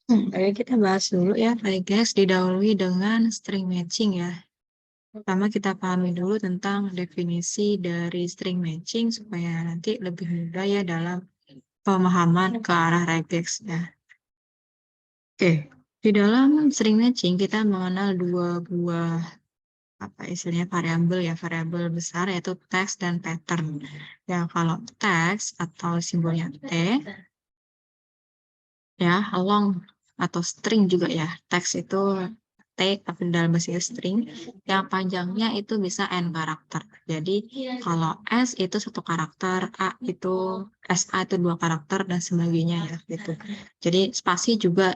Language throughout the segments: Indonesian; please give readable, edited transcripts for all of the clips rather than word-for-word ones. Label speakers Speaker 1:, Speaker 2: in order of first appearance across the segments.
Speaker 1: Oke, kita bahas dulu ya, regex didahului dengan string matching ya. Pertama kita pahami dulu tentang definisi dari string matching supaya nanti lebih mudah ya dalam pemahaman ke arah regex ya. Oke, di dalam string matching kita mengenal dua buah apa istilahnya variabel ya, variabel besar yaitu teks dan pattern. Ya, kalau teks atau simbolnya T ya, long atau string juga ya. Teks itu T tapi dalam bahasa string yang panjangnya itu bisa n karakter. Jadi kalau S itu satu karakter, A itu SA itu dua karakter dan sebagainya ya gitu. Jadi spasi juga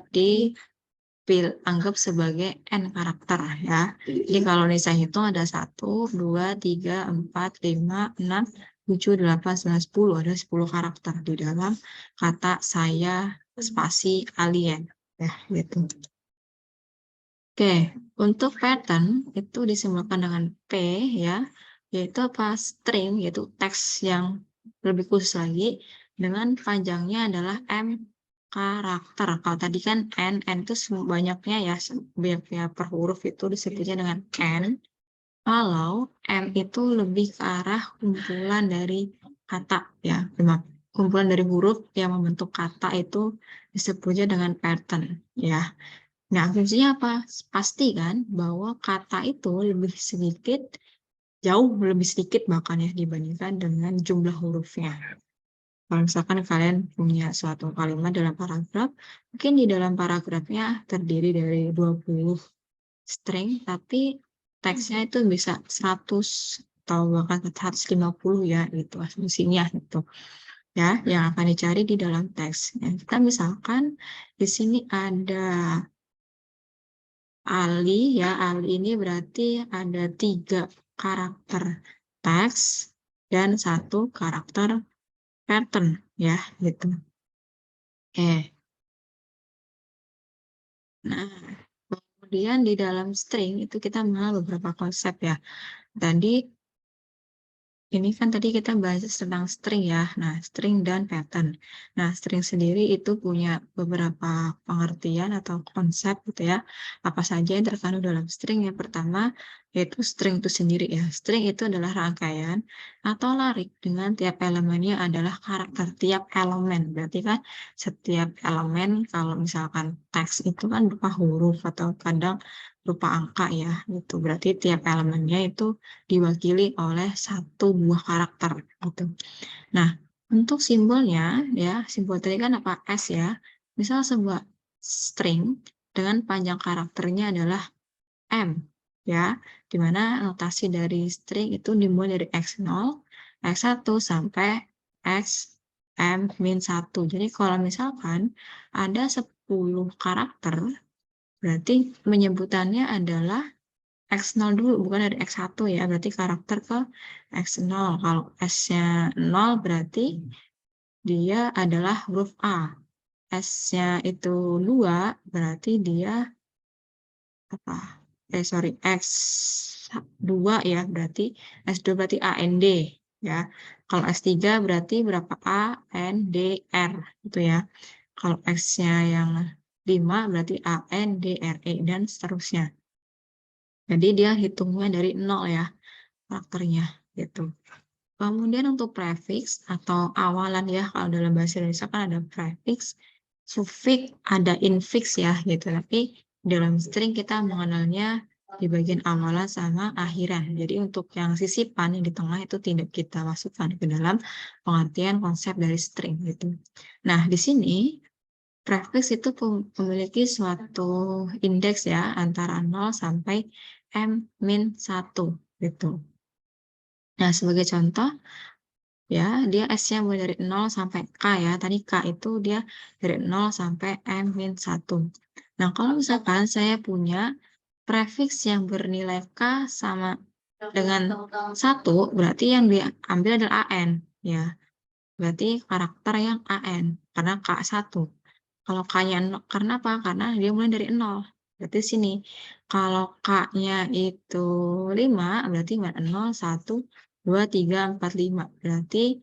Speaker 1: anggap sebagai n karakter ya. Jadi kalau saya hitung ada 1, 2, 3, 4, 5, 6, 7, 8, 9, 10. Ada 10 karakter di dalam kata saya spasi alien. Ya, gitu. Oke, untuk pattern itu disimbolkan dengan P ya, yaitu apa? String, yaitu teks yang lebih khusus lagi, dengan panjangnya adalah M karakter. Kalau tadi kan N itu banyaknya ya, banyaknya per huruf itu disebutnya dengan N. Kalau M itu lebih ke arah kumpulan dari kata ya, kumpulan dari huruf yang membentuk kata itu disebutnya dengan pattern ya. Nah, fungsinya apa? Pasti kan bahwa kata itu lebih sedikit, jauh lebih sedikit bahkan ya dibandingkan dengan jumlah hurufnya. Kalau misalkan kalian punya suatu kalimat dalam paragraf, mungkin di dalam paragrafnya terdiri dari 20 string, tapi teksnya itu bisa 100 atau bahkan 150 ya, gitu asumsinya gitu. Ya, yang akan dicari di dalam teks. Ya, kita misalkan di sini ada Ali ya, Ali ini berarti ada 3 karakter teks dan 1 karakter pattern ya, gitu. Nah, kemudian di dalam string itu kita mengenal beberapa konsep ya. Tadi ini kan tadi kita bahas tentang string ya. Nah, string dan pattern. Nah, string sendiri itu punya beberapa pengertian atau konsep gitu ya. Apa saja yang terkandung dalam string? Yang pertama yaitu string itu sendiri ya. String itu adalah rangkaian atau larik dengan tiap elemennya adalah karakter tiap elemen. Berarti kan setiap elemen kalau misalkan teks itu kan berupa huruf atau kadang berupa angka ya. Gitu. Berarti tiap elemennya itu diwakili oleh satu buah karakter gitu. Nah, untuk simbolnya ya, simbol tadi kan apa? S ya. Misal sebuah string dengan panjang karakternya adalah M ya, di mana notasi dari string itu dimulai dari X0, X1 sampai X M-1. Jadi kalau misalkan ada 10 karakter, berarti penyebutannya adalah X0 dulu, bukan dari X1 ya, berarti karakter ke X0. Kalau S-nya 0 berarti dia adalah huruf A. S-nya itu 2 berarti dia apa? Sorry, X2 ya, berarti S2 berarti AND ya. Kalau S3 berarti berapa A, N, D, R gitu ya. Kalau X-nya yang 5 berarti A, N, D, R, E, dan seterusnya. Jadi dia hitungnya dari 0 ya, karakternya gitu. Kemudian untuk prefix atau awalan ya, kalau dalam bahasa Indonesia kan ada prefix, suffix, ada infix ya gitu. Tapi dalam string kita mengenalnya di bagian awalan sama akhiran. Jadi untuk yang sisipan yang di tengah itu tidak kita masukkan ke dalam pengertian konsep dari string gitu. Nah, di sini prefix itu memiliki suatu indeks ya antara 0 sampai M-1 gitu. Nah, sebagai contoh ya, dia S-nya mulai dari 0 sampai K ya. Tadi K itu dia dari 0 sampai M-1. Nah, kalau misalkan saya punya prefix yang bernilai K sama dengan 1, berarti yang diambil adalah AN ya. Berarti karakter yang AN karena K1. Kalau K-nya karena apa? Karena dia mulai dari 0. Berarti sini. Kalau K-nya itu 5, berarti 0, 1, 2, 3, 4, 5. Berarti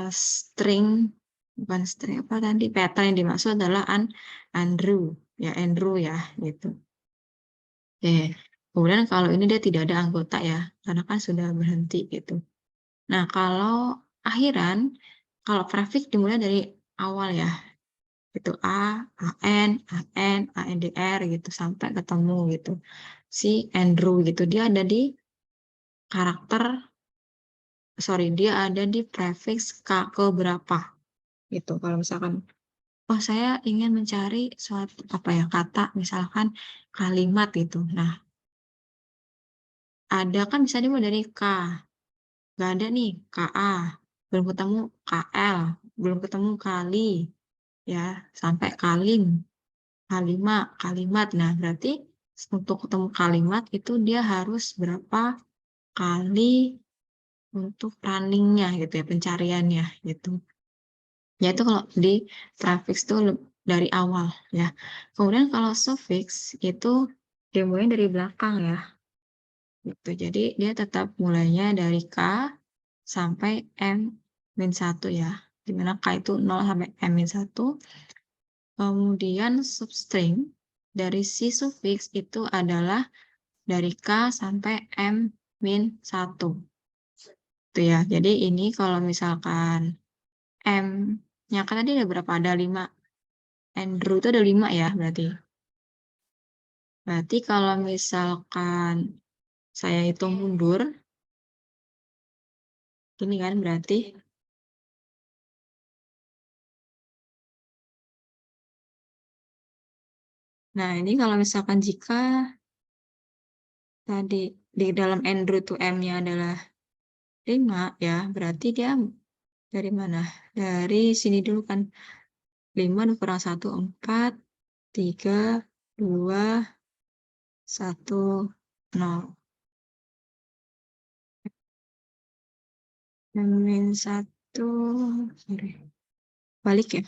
Speaker 1: string bukan string apa tadi, pattern yang dimaksud adalah Andrew ya, gitu. Oke, kemudian kalau ini dia tidak ada anggota ya, karena kan sudah berhenti gitu. Nah, kalau akhiran, kalau prefix dimulai dari awal ya, itu ANDR gitu, sampai ketemu gitu. Si Andrew gitu, dia ada di karakter, dia ada di prefix ke berapa gitu. Kalau misalkan, oh saya ingin mencari suatu apa ya kata, misalkan kalimat gitu. Nah, ada kan bisa dimulai dari K, nggak ada nih KA, belum ketemu KL, belum ketemu kali, ya sampai kalim, kalimat. Nah, berarti untuk ketemu kalimat itu dia harus berapa kali untuk runningnya gitu ya, pencariannya gitu. Yaitu kalau di prefix itu dari awal ya. Kemudian kalau suffix itu dimulai dari belakang ya. Gitu. Jadi dia tetap mulainya dari K sampai M-1 ya. Dimana K itu 0 sampai M-1. Kemudian substring dari si suffix itu adalah dari K sampai M-1. Itu ya. Jadi ini kalau misalkan M-nya kan tadi ada berapa? Ada 5. Andrew itu ada 5 ya berarti. Berarti kalau misalkan saya hitung mundur, ini kan berarti. Nah, ini kalau misalkan jika tadi di dalam Andrew to M-nya adalah 5 ya, berarti dia dari mana? Dari sini dulu kan. 5 kurang 1, 4, 3, 2, 1, 0. Min 1, sorry. Balik ya.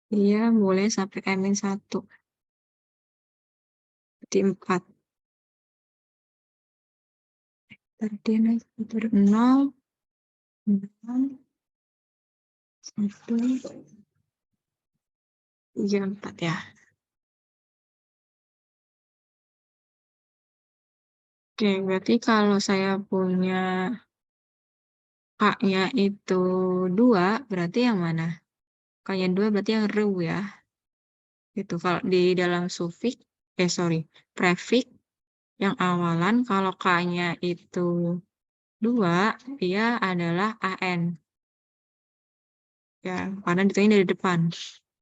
Speaker 1: Iya, boleh sampai M-1. Berarti 4. Tadi itu 0, 6, 1, 3, 4 ya. Oke, berarti kalau saya punya K-nya itu 2, berarti yang mana? K-nya 2 berarti yang rew ya. Itu kalau di dalam suffix, prefix yang awalan, kalau K-nya itu 2, dia adalah AN. Ya, karena ditulisnya dari depan.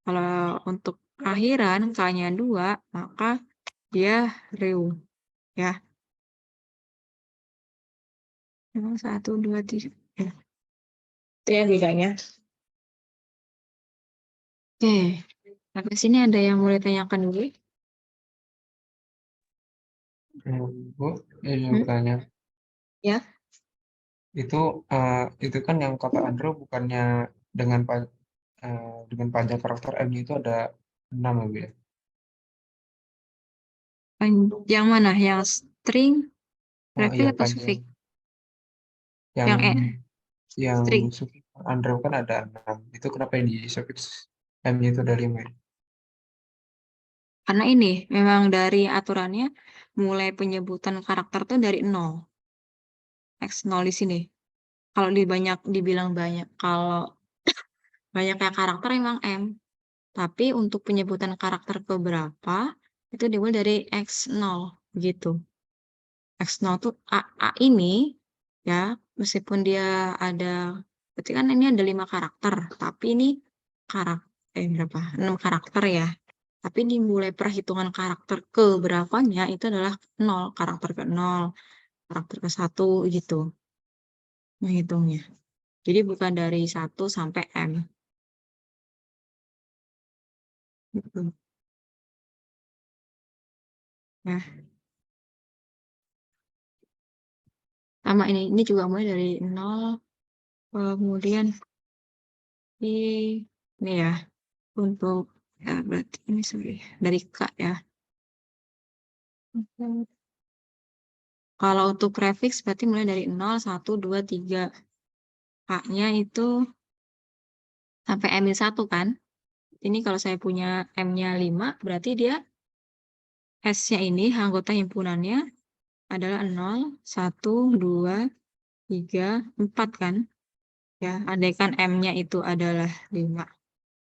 Speaker 1: Kalau untuk akhiran K-nya 2, maka dia rew. Ya. 1, 2, 3. Ya. Itu ya bedanya. Oke. Sampai sini ada yang mau ditanyakan dulu?
Speaker 2: Bu, izin
Speaker 1: Hmm?
Speaker 2: bertanya.
Speaker 1: Ya.
Speaker 2: Itu kan yang kata Andrew bukannya dengan dengan panjang karakter M itu ada 6 ya, Bu ya?
Speaker 1: Yang mana? Yang string,
Speaker 2: Oh
Speaker 1: prefix
Speaker 2: iya
Speaker 1: atau
Speaker 2: panjang.
Speaker 1: suffix?
Speaker 2: Yang
Speaker 1: Yang
Speaker 2: yang
Speaker 1: string.
Speaker 2: suffix Andrew kan ada 6. Itu kenapa yang di suffix M-nya itu ada 5 ya?
Speaker 1: Karena ini memang dari aturannya mulai penyebutan karakter tuh dari 0. X0 di sini. Kalau dibilang banyak, kalau banyaknya karakter memang M. Tapi untuk penyebutan karakter ke berapa itu dimulai dari X0 gitu. X0 tuh A ini ya, meskipun dia ada, berarti kan ini ada 5 karakter, tapi ini berapa? 6 karakter ya. Tapi dimulai perhitungan karakter ke berapanya itu adalah 0, karakter ke 0, karakter ke 1 gitu menghitungnya. Jadi bukan dari 1 sampai M gitu. Nah, sama ini juga mulai dari 0, kemudian ini ya untuk ya berarti ini dari K ya. Kalau untuk prefix berarti mulai dari 0, 1, 2, 3. K-nya itu sampai M-1 kan? Ini kalau saya punya M-nya 5, berarti dia S-nya ini, anggota himpunannya adalah 0, 1, 2, 3, 4 kan? Ya, andaikan M-nya itu adalah 5.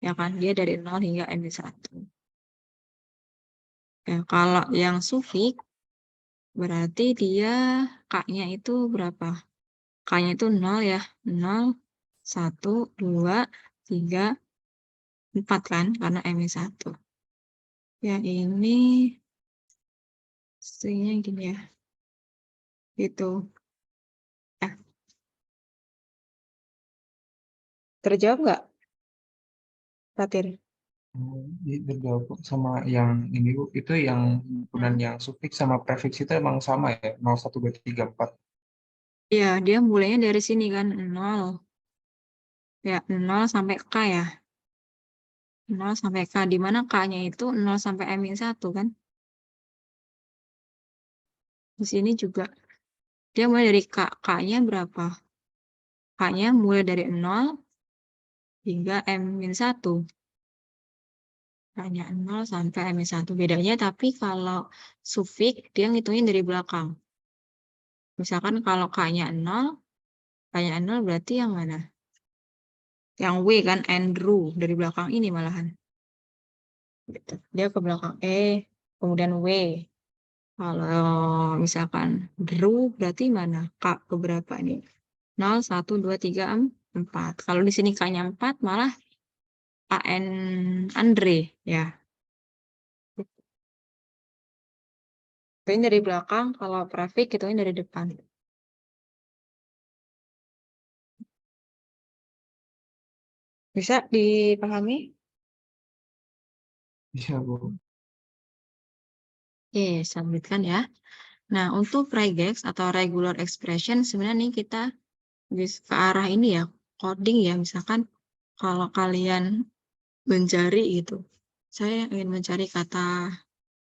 Speaker 1: Ya kan? Dia dari 0 hingga M-1. Ya, kalau yang sufik, berarti dia K-nya itu berapa? K-nya itu 0 ya. 0, 1, 2, 3, 4 kan? Karena M-1. Ya, ini stringnya gini ya. Gitu. Ya, terjawab nggak, Fatir?
Speaker 2: Terjawab sama yang ini Bu, itu yang himpunan
Speaker 1: Hmm.
Speaker 2: yang sufiks sama prefix itu emang sama ya, 0, 1, 2, 3, 4.
Speaker 1: Ya, dia mulainya dari sini kan, 0. Ya, 0 sampai K ya. 0 sampai K, di mana K-nya itu 0 sampai M-1 kan. Di sini juga. Dia mulai dari K. K-nya berapa? K-nya mulai dari 0 hingga M-1. K-nya 0 sampai M-1. Bedanya tapi kalau sufik, dia ngitungin dari belakang. Misalkan kalau K-nya 0, K-nya 0 berarti yang mana? Yang W kan, Andrew. Dari belakang ini malahan. Gitu. Dia ke belakang E, kemudian W. Kalau misalkan Drew berarti mana? K keberapa ini? 0, 1, 2, 3, 4. Kalau di sini K-nya 4 malah AN Andre ya. Ini dari belakang, kalau grafik itu dari depan. Bisa dipahami?
Speaker 2: Bisa Bu.
Speaker 1: Oke, submitkan ya. Nah, untuk regex atau regular expression sebenarnya nih kita bisa ke arah ini ya, coding ya. Misalkan kalau kalian mencari gitu, saya ingin mencari kata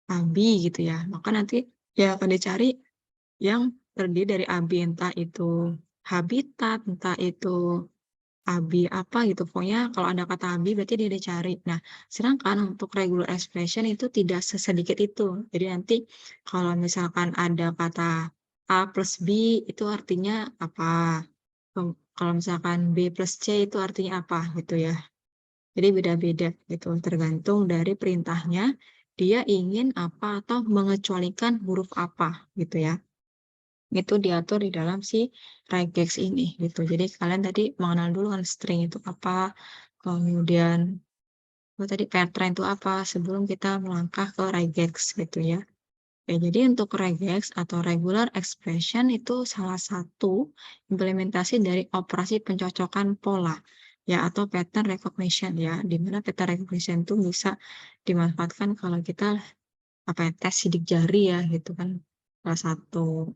Speaker 1: abi gitu ya, maka nanti ya akan dicari yang terdiri dari abi, entah itu habitat, entah itu abi apa gitu. Pokoknya kalau ada kata abi berarti dia dicari. Nah, sedangkan untuk regular expression itu tidak sesedikit itu. Jadi nanti kalau misalkan ada kata A plus B itu artinya apa. Kalau misalkan B plus C itu artinya apa gitu ya. Jadi beda-beda gitu, tergantung dari perintahnya dia ingin apa atau mengecualikan huruf apa gitu ya. Itu diatur di dalam si regex ini gitu. Jadi kalian tadi mengenal dulu kan string itu apa, kemudian tadi pattern itu apa sebelum kita melangkah ke regex gitu ya. Ya, jadi untuk regex atau regular expression itu salah satu implementasi dari operasi pencocokan pola ya atau pattern recognition ya, di mana pattern recognition itu bisa dimanfaatkan kalau kita apa ya, tes sidik jari ya gitu kan, salah satu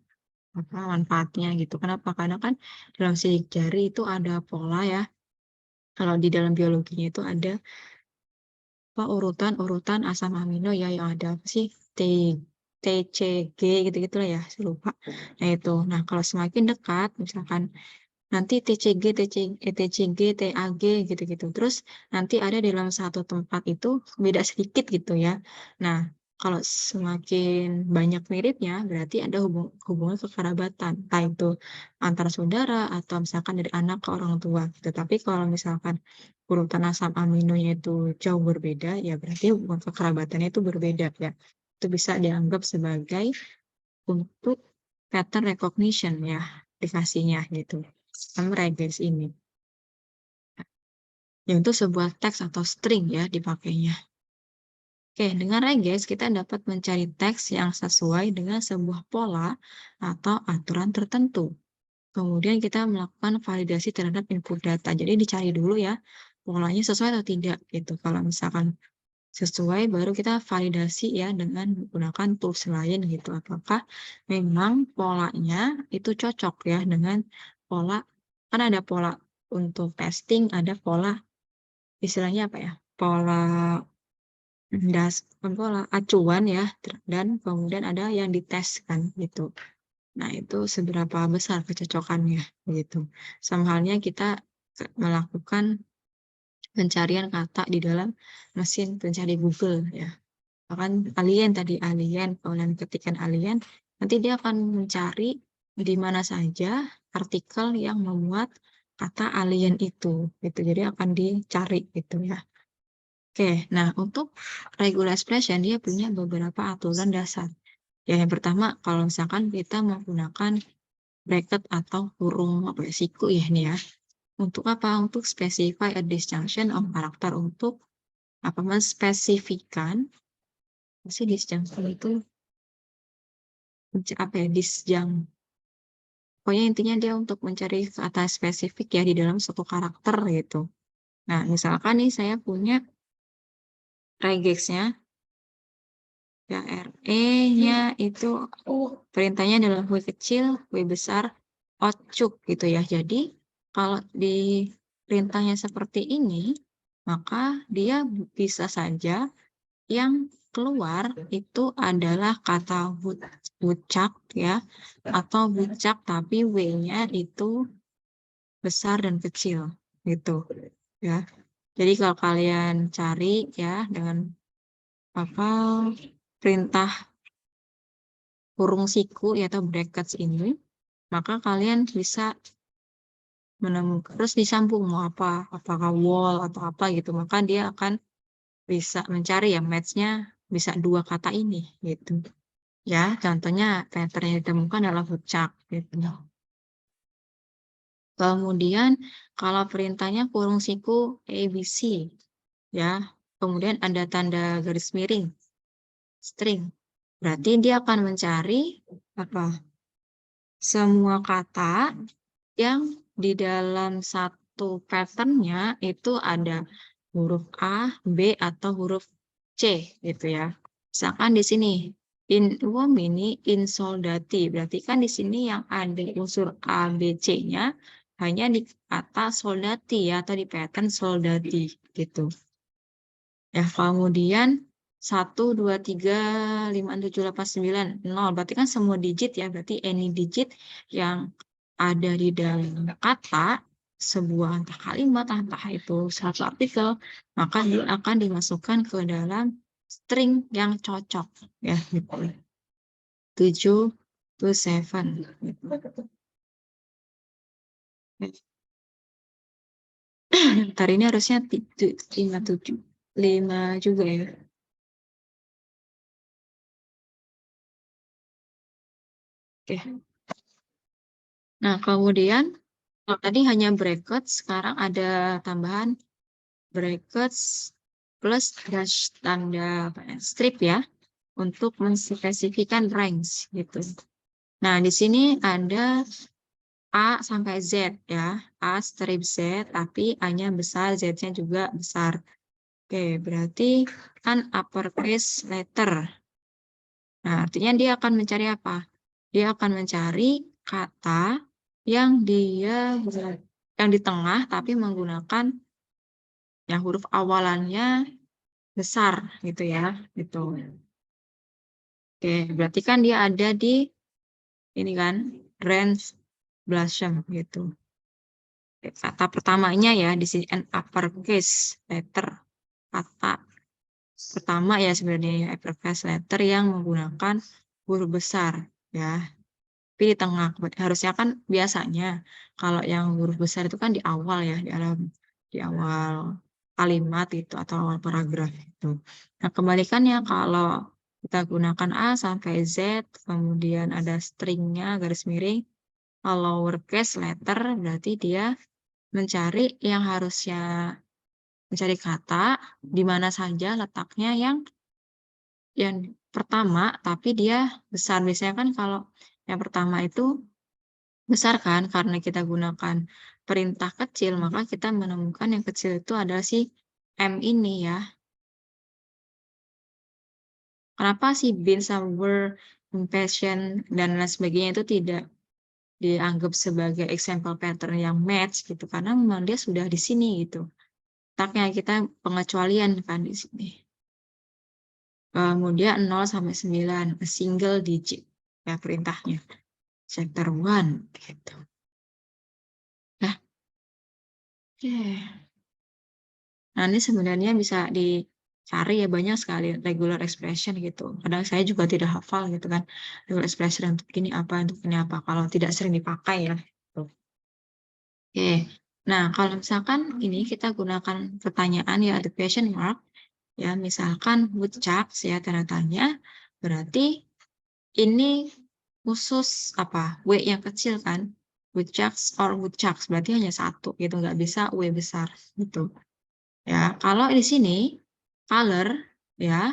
Speaker 1: apa manfaatnya gitu. Kenapa? Karena kan dalam sidik jari itu ada pola ya. Kalau di dalam biologinya itu ada apa urutan-urutan asam amino ya yang ada apa sih T T C G gitu-gitu lah ya, saya lupa. Nah itu. Nah, kalau semakin dekat misalkan nanti TCG, TCG, TAG gitu-gitu. Terus nanti ada di dalam satu tempat itu beda sedikit gitu ya. Nah, kalau semakin banyak miripnya berarti ada hubungan kekerabatan, entah itu antara saudara atau misalkan dari anak ke orang tua gitu. Tapi kalau misalkan urutan asam aminonya itu jauh berbeda, ya berarti hubungan kekerabatannya itu berbeda ya. Itu bisa dianggap sebagai untuk pattern recognition ya, dikasihnya gitu sama regex ini. Yaitu sebuah teks atau string ya dipakainya. Oke, dengan regex kita dapat mencari teks yang sesuai dengan sebuah pola atau aturan tertentu. Kemudian kita melakukan validasi terhadap input data. Jadi dicari dulu ya polanya sesuai atau tidak gitu. Kalau misalkan sesuai baru kita validasi ya dengan menggunakan tools lain gitu. Apakah memang polanya itu cocok ya dengan pola, kan ada pola untuk testing, ada pola istilahnya apa ya? Pola acuan ya, dan kemudian ada yang dites kan gitu. Nah, itu seberapa besar kecocokannya gitu. Sama halnya kita melakukan pencarian kata di dalam mesin pencari Google ya. Bahkan alien tadi, alien, kemudian ketikkan alien, nanti dia akan mencari di mana saja artikel yang memuat kata alien itu gitu. Jadi akan dicari gitu ya. Oke, nah untuk regular expression dia punya beberapa aturan dasar. Ya, yang pertama kalau misalkan kita menggunakan bracket atau kurung apa ya, siku ya ini ya. Untuk apa? Untuk specify a disjunction of karakter, untuk apa, menspesifikan si disjunction itu apa ya, disjunct. Pokoknya intinya dia untuk mencari kata spesifik ya di dalam suatu karakter gitu. Nah, misalkan nih saya punya regexnya ya, RE-nya itu perintahnya adalah W kecil, W besar, outcuk gitu ya. Jadi kalau di perintahnya seperti ini, maka dia bisa saja yang keluar itu adalah kata bucak ya, atau bucak tapi W-nya itu besar dan kecil gitu ya. Jadi kalau kalian cari ya dengan apa perintah kurung siku ya, atau brackets ini, maka kalian bisa menemukan terus disambung mau apa, apakah wall atau apa gitu, maka dia akan bisa mencari ya match-nya bisa dua kata ini gitu ya. Contohnya pattern yang ditemukan adalah bucak gitu. Kemudian kalau perintahnya kurung siku ABC ya, kemudian ada tanda garis miring string, berarti dia akan mencari apa, semua kata yang di dalam satu patternnya itu ada huruf A, B, atau huruf C gitu ya. Misalkan di sini in uomini in soldati, berarti kan di sini yang ada unsur A, B, C-nya hanya di kata soldati ya, atau di pattern soldati gitu. Ya, kemudian 1, 2, 3, 5, 6, 7, 8, 9, 0. Berarti kan semua digit ya. Berarti any digit yang ada di dalam kata, sebuah entah kalimat, entah itu satu artikel, maka dia akan dimasukkan ke dalam string yang cocok. Ya, gitu. 7 to 7. Gitu. Ntar ini harusnya 5, 7. 5 juga ya. Oke. Nah, kemudian kalau tadi hanya bracket, sekarang ada tambahan brackets plus dash tanda strip ya, untuk menspesifikan range gitu. Nah, di sini ada A sampai Z ya, A strip Z, tapi A-nya besar, Z-nya juga besar. Oke, berarti kan uppercase letter. Nah, artinya dia akan mencari apa? Dia akan mencari kata yang yang di tengah tapi menggunakan yang huruf awalannya besar gitu ya, gitu. Oke, berarti kan dia ada di ini kan range blossom gitu. Kata pertamanya ya di sini an uppercase letter, kata pertama ya sebenarnya ya, uppercase letter yang menggunakan huruf besar ya. Tapi di tengah harusnya kan biasanya kalau yang huruf besar itu kan di awal ya, di awal kalimat itu atau awal paragraf itu. Nah, kebalikannya kalau kita gunakan A sampai Z, kemudian ada stringnya garis miring, kalau lowercase letter berarti dia mencari yang harusnya mencari kata di mana saja letaknya yang pertama, tapi dia besar. Biasanya kan kalau yang pertama itu besar kan, karena kita gunakan perintah kecil, maka kita menemukan yang kecil itu adalah si M ini ya. Kenapa si been, were, impatient, dan lain sebagainya itu tidak dianggap sebagai example pattern yang match gitu, karena memang dia sudah di sini gitu. Taknya kita pengecualian kan di sini. Kemudian 0 sampai 9, a single digit ya perintahnya. Chapter 1 gitu. Nah, oke. Nah, ini sebenarnya bisa dicari ya banyak sekali regular expression gitu. Kadang saya juga tidak hafal gitu kan. Regular expression untuk ini apa, untuk ini apa. Kalau tidak sering dipakai ya. Gitu. Oke. Nah, kalau misalkan ini kita gunakan pertanyaan ya, the question mark. Ya, misalkan woodchucks ya, tanda tanya. Berarti ini khusus apa? W yang kecil kan? Woodchucks or woodchucks. Berarti hanya satu gitu. Nggak bisa W besar gitu. Ya, kalau di sini color ya,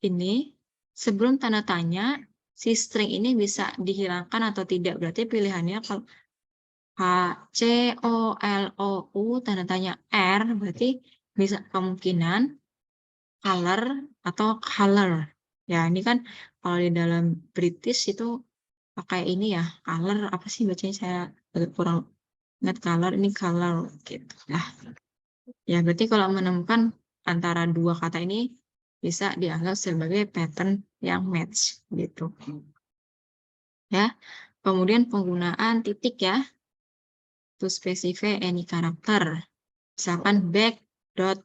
Speaker 1: ini sebelum tanda tanya si string ini bisa dihilangkan atau tidak. Berarti pilihannya kalau H C O L O U tanda tanya R berarti bisa kemungkinan color atau color. Ya, ini kan kalau di dalam British itu pakai ini ya, color apa sih bacanya saya agak kurang ingat color ini color gitu. Nah, ya, berarti kalau menemukan antara dua kata ini bisa dianggap sebagai pattern yang match gitu. Ya. Kemudian penggunaan titik ya to specify any character. Misalkan back dot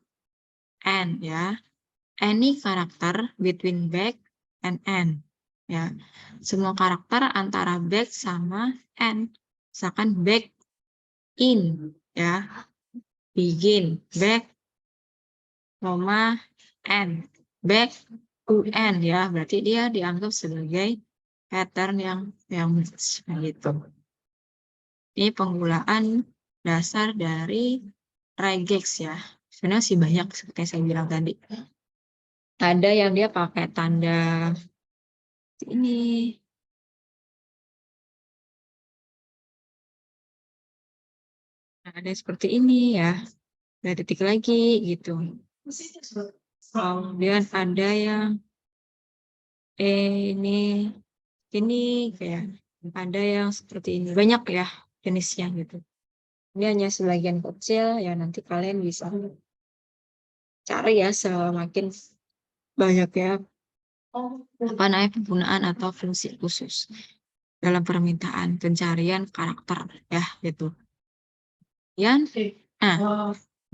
Speaker 1: end ya. Any character between back and end. Ya. Semua karakter antara back sama end. Misalkan back in ya. Begin, back, end, back to end ya, berarti dia dianggap sebagai pattern yang match gitu. Ini penggunaan dasar dari regex ya. Sebenarnya sih banyak seperti yang saya bilang tadi. Ada yang dia pakai tanda ini. Nah, ada seperti ini ya. Ada detik lagi gitu. Kemudian ada yang ini kayak ada yang seperti ini. Banyak ya jenisnya gitu. Ini hanya sebagian kecil ya, nanti kalian bisa cari ya semakin banyak ya apa namanya penggunaan atau fungsi khusus dalam permintaan pencarian karakter ya gitu.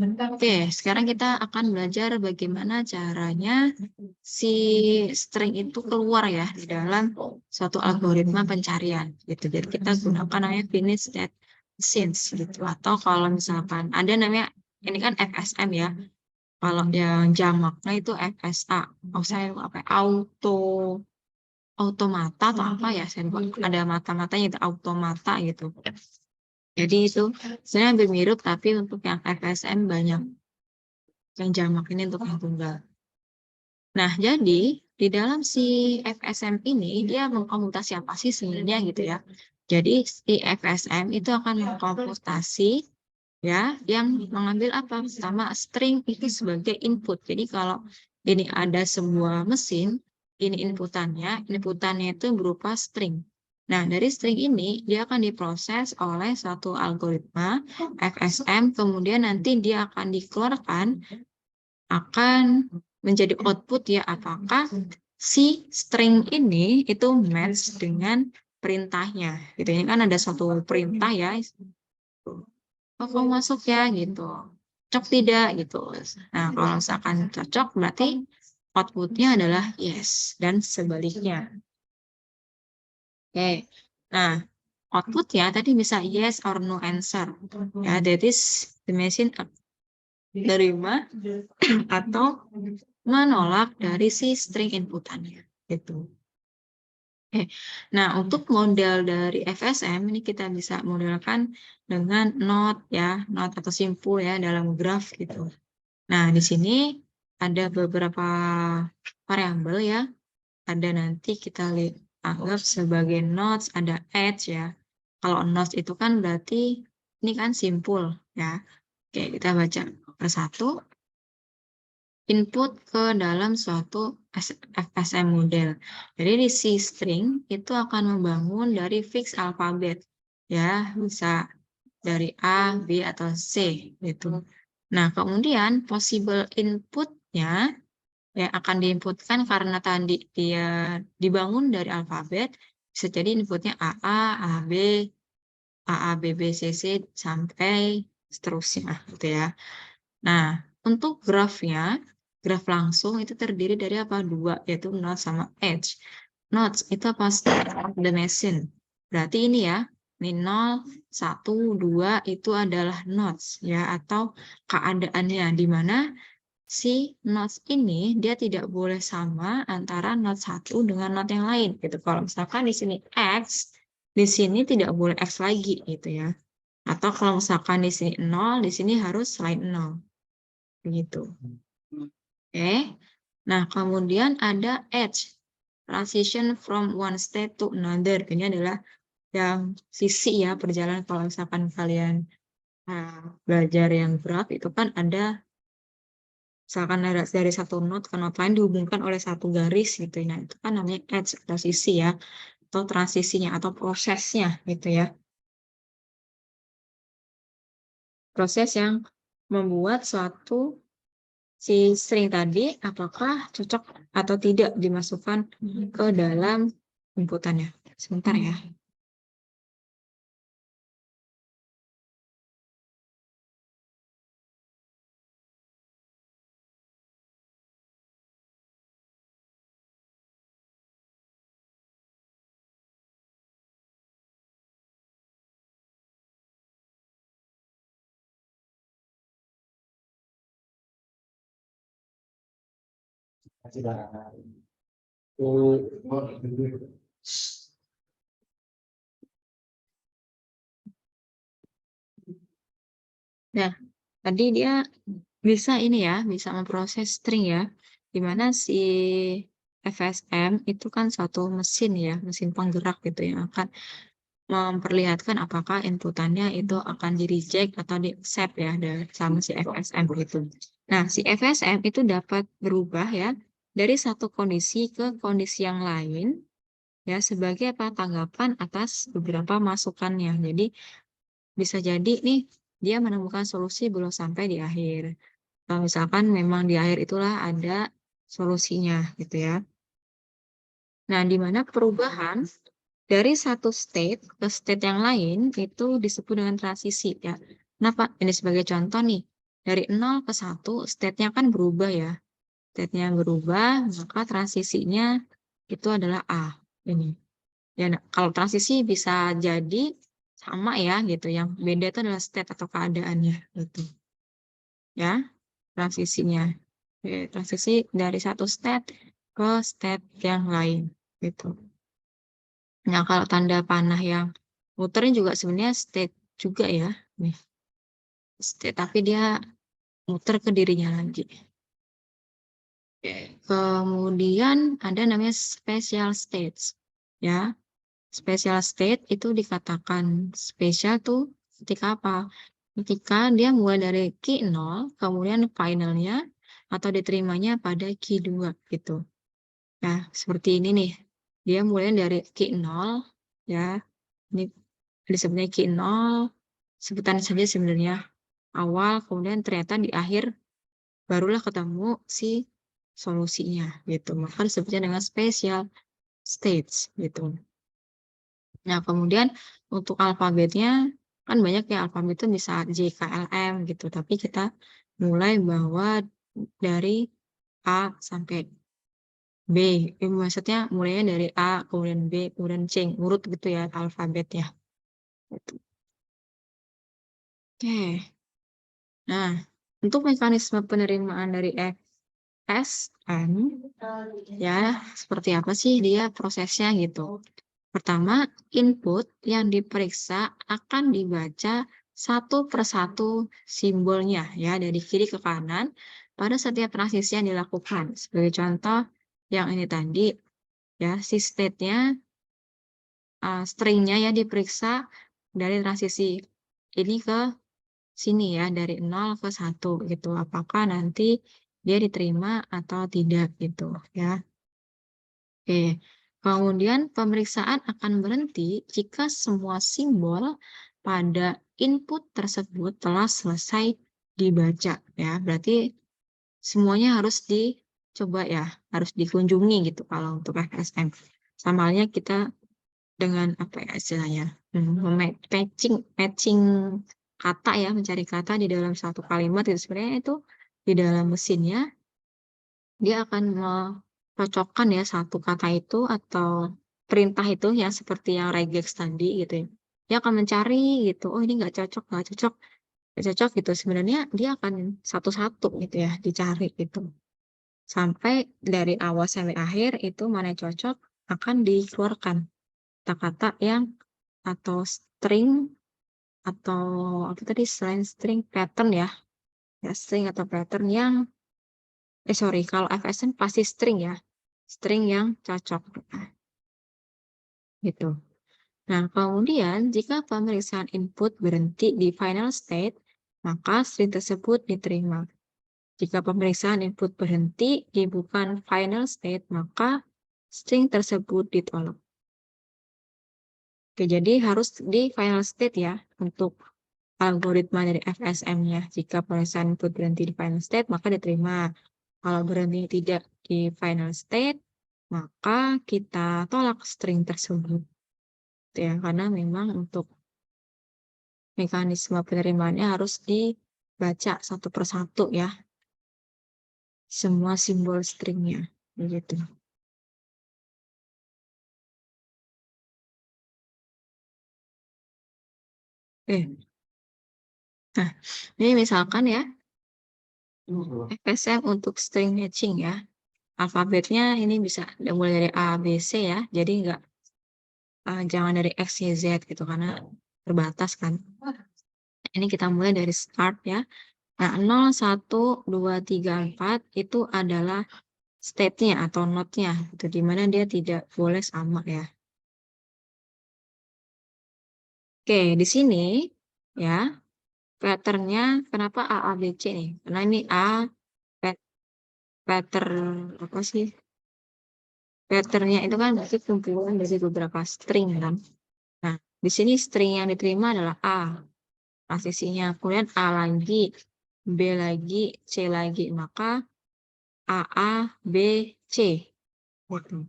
Speaker 1: Oke, sekarang kita akan belajar bagaimana caranya si string itu keluar ya di dalam suatu algoritma pencarian gitu. Jadi kita gunakan namanya finish that since gitu. Atau kalau misalkan ada namanya ini kan FSM ya. Kalau yang jamaknya itu FSA. Oh saya lupa apa? Automata atau apa ya? Saya lupa. Ada mata-matanya itu automata gitu. Jadi itu sebenarnya hampir mirip tapi untuk yang FSM banyak yang jamak ini untuk yang tunggal. Nah, jadi di dalam si FSM ini dia mengkomputasi apa sih sebenarnya gitu ya. Jadi si FSM itu akan mengkomputasi ya yang mengambil apa? Pertama string itu sebagai input. Jadi kalau ini ada sebuah mesin, ini inputannya itu berupa string. Nah, dari string ini dia akan diproses oleh suatu algoritma FSM, kemudian nanti dia akan dikeluarkan akan menjadi output ya apakah si string ini itu match dengan perintahnya gitu. Ini kan ada suatu perintah ya, oh, kamu masuk ya gitu, cocok tidak gitu. Nah, kalau misalkan cocok berarti outputnya adalah yes dan sebaliknya. Oke, nah outputnya tadi bisa yes or no answer ya, that is the machine menerima atau menolak dari si string inputannya gitu. Oke. Nah, untuk model dari FSM ini kita bisa modelkan dengan not ya, not atau simpul ya dalam graf gitu. Nah, di sini ada beberapa variabel ya. Ada nanti kita anggap sebagai nodes, ada edge ya. Kalau nodes itu kan berarti ini kan simpul ya. Oke, kita baca persatu. Input ke dalam suatu FSM model. Jadi di C string itu akan membangun dari fix alfabet. Ya, bisa dari A, B, atau C gitu. Nah, kemudian possible inputnya ya akan diinputkan karena tadi dia dibangun dari alfabet, bisa jadi inputnya AA, AB, AA, BB, CC, sampai seterusnya gitu ya. Nah, untuk grafnya, graf langsung itu terdiri dari apa? Dua, yaitu node sama edge. Nodes itu apa? State of the machine. Berarti ini ya, ini 0, 1, 2 itu adalah nodes ya, atau keadaannya di mana si nodes ini dia tidak boleh sama antara node satu dengan node yang lain gitu. Kalau misalkan di sini X, di sini tidak boleh X lagi gitu ya. Atau kalau misalkan di sini 0, di sini harus selain 0. Begitu. Oke. Nah, kemudian ada edge. Transition from one state to another. Ini adalah yang sisi ya perjalanan kalau misalkan kalian belajar yang graf itu kan ada misalkan dari satu node ke node lain dihubungkan oleh satu garis gitu. Nah, itu kan namanya edge atau sisi ya, atau transisinya atau prosesnya gitu ya. Proses yang membuat suatu si string tadi apakah cocok atau tidak dimasukkan ke dalam inputannya. Sebentar ya. Nah, tadi dia bisa ini ya, bisa memproses string ya, di mana si FSM itu kan suatu mesin ya, mesin penggerak gitu yang akan memperlihatkan apakah inputannya itu akan di reject atau di accept ya sama si FSM itu. Nah, si FSM itu dapat berubah ya dari satu kondisi ke kondisi yang lain ya sebagai apa tanggapan atas beberapa masukannya. Jadi bisa jadi nih dia menemukan solusi belum sampai di akhir. Kalau misalkan memang di akhir itulah ada solusinya gitu ya. Nah, di mana perubahan dari satu state ke state yang lain itu disebut dengan transisi ya. Kenapa? Ini sebagai contoh nih, dari 0 ke 1 state-nya kan berubah ya. State-nya berubah, maka transisinya itu adalah A. Ini. Ya, nah, kalau transisi bisa jadi sama ya gitu. Yang beda itu adalah state atau keadaannya gitu. Ya, transisinya. Oke, transisi dari satu state ke state yang lain gitu. Nah, kalau tanda panah yang muternya juga sebenarnya state juga ya. Nih, state, tapi dia muter ke dirinya lagi. Oke. Kemudian ada namanya special states. Ya, special state itu dikatakan spesial tuh ketika apa? Ketika dia mulai dari key 0, kemudian finalnya atau diterimanya pada key 2 gitu. Nah, seperti ini nih. Dia mulai dari key 0, ya. Ini disebutnya key 0, sebutan saja sebenarnya awal, kemudian ternyata di akhir barulah ketemu si solusinya gitu. Maka disebutnya dengan special states gitu. Nah, kemudian untuk alfabetnya kan banyak ya alfabet itu bisa JKLM gitu, tapi kita mulai bawa dari A sampai B. Maksudnya mulainya dari A, kemudian B, kemudian C, urut gitu ya alfabetnya. Gitu. Oke. Nah, untuk mekanisme penerimaan dari FSM, ya seperti apa sih dia prosesnya gitu. Pertama, input yang diperiksa akan dibaca satu persatu simbolnya ya dari kiri ke kanan pada setiap transisi yang dilakukan. Sebagai contoh, yang ini tadi ya si state-nya string-nya ya diperiksa dari transisi ini ke sini ya dari 0 ke 1 gitu. Apakah nanti dia diterima atau tidak gitu ya. Oke. Kemudian pemeriksaan akan berhenti jika semua simbol pada input tersebut telah selesai dibaca ya. Berarti semuanya harus coba ya harus dikunjungi gitu kalau untuk FSM. Sama halnya kita dengan apa ya istilahnya, matching matching kata ya, mencari kata di dalam satu kalimat itu sebenarnya itu di dalam mesinnya dia akan mencocokkan ya satu kata itu atau perintah itu yang seperti yang regex tadi gitu ya. Dia akan mencari gitu, oh ini nggak cocok, nggak cocok, nggak cocok gitu. Sebenarnya dia akan satu-satu gitu ya dicari gitu. Sampai dari awal sampai akhir itu mana yang cocok akan dikeluarkan kata-kata yang atau string atau apa tadi selain string pattern ya, ya string atau pattern yang sorry kalau FSM pasti string ya, string yang cocok gitu. Nah, kemudian jika pemeriksaan input berhenti di final state, maka string tersebut diterima. Jika pemeriksaan input berhenti di bukan final state, maka string tersebut ditolak. Oke, jadi harus di final state ya untuk algoritma dari FSM-nya. Jika pemeriksaan input berhenti di final state, maka diterima. Kalau berhenti tidak di final state, maka kita tolak string tersebut. Ya, karena memang untuk mekanisme penerimaannya harus dibaca satu persatu ya, semua simbol stringnya. Begitu. Nah, ini misalkan ya, FSM untuk string matching ya. Alfabetnya ini bisa mulai dari A, B, C ya. Jadi jangan dari X, Y, Z gitu karena terbatas kan. Ini kita mulai dari start ya. Nah, 0, 1, 2, 3, 4 itu adalah state-nya atau node-nya gitu, di mana dia tidak boleh sama ya. Oke, di sini ya pattern-nya kenapa A, A, B, C nih? Karena ini A, pattern apa sih? Pattern-nya itu kan berarti kumpulan dari beberapa string kan. Nah, di sini string yang diterima adalah A, transisinya. Kemudian A lagi, B lagi, C lagi. Maka A, A, B, C. Gitu.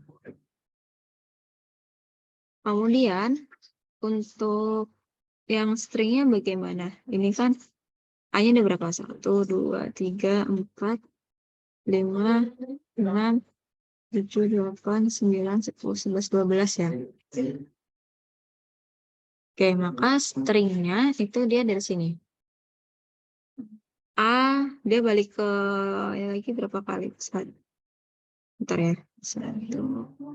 Speaker 1: Kemudian untuk yang stringnya bagaimana? Ini kan A-nya ada berapa? 1, 2, 3, 4, 5, 6, 7, 8, 9, 10, 11, 12 ya. Oke, maka stringnya itu dia dari sini. A, dia balik ke ya lagi berapa kali? Bentar ya. 1.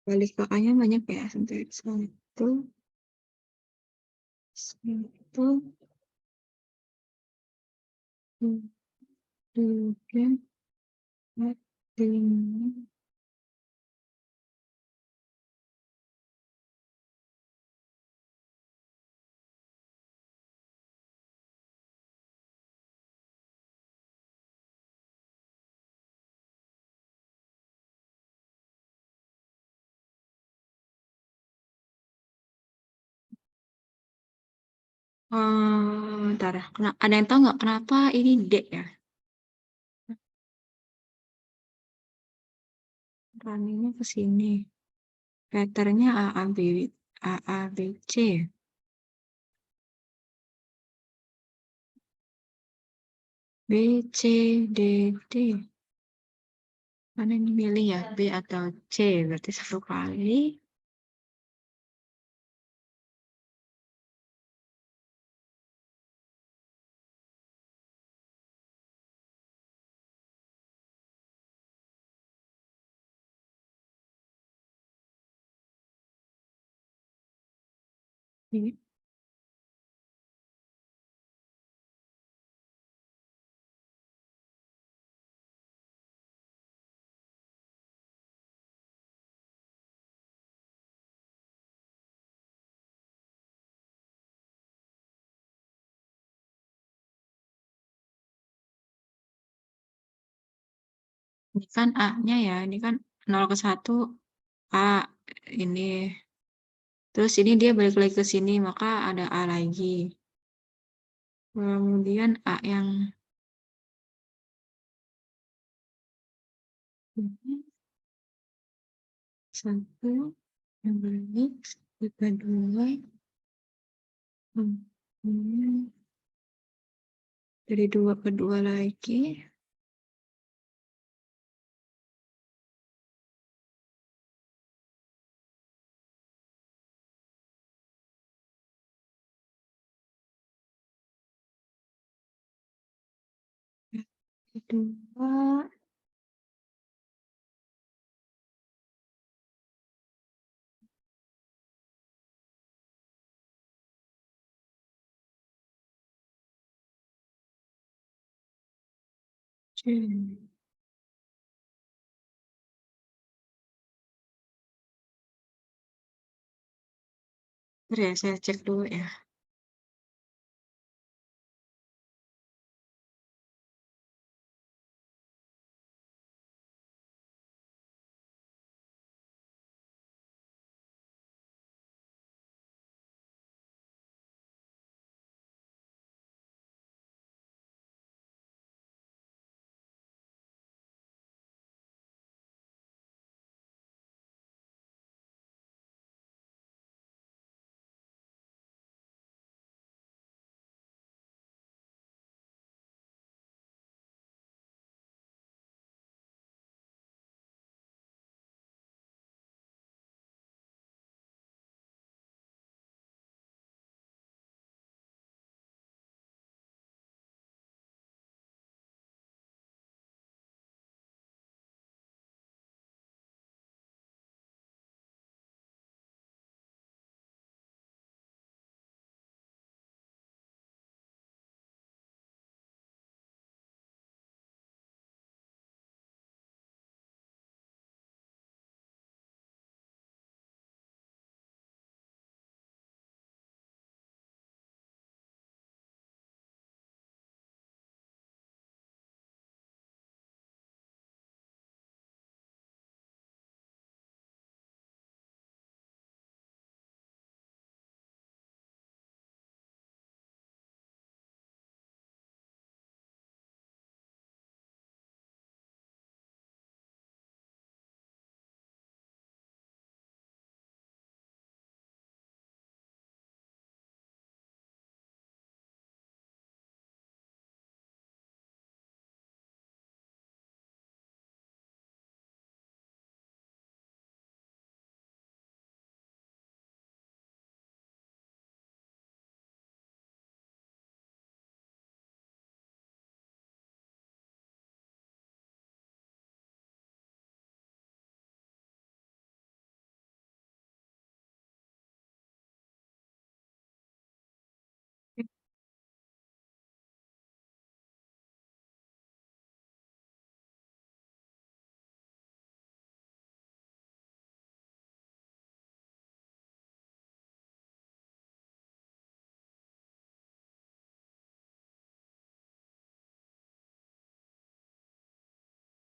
Speaker 1: Balik ke A-nya banyak ya. Sebentar. 1, 1, 2, 3, 4, 5. Bentar ya. Ada yang tahu nggak kenapa ini D ya? Runningnya ke sini. Patternnya A, A, B, A, A, B, C. B, C, D, D. Mana ini milih ya? B atau C. Berarti 1 kali. Ini. Ini kan A-nya ya. Ini kan 0 ke 1. A ini. Terus ini dia balik lagi ke sini, maka ada A lagi. Kemudian A yang ini, 1, yang ini, kedua, ini, dari 2 ke 2 lagi. Kedua, C. Bentar ya, saya cek dulu ya.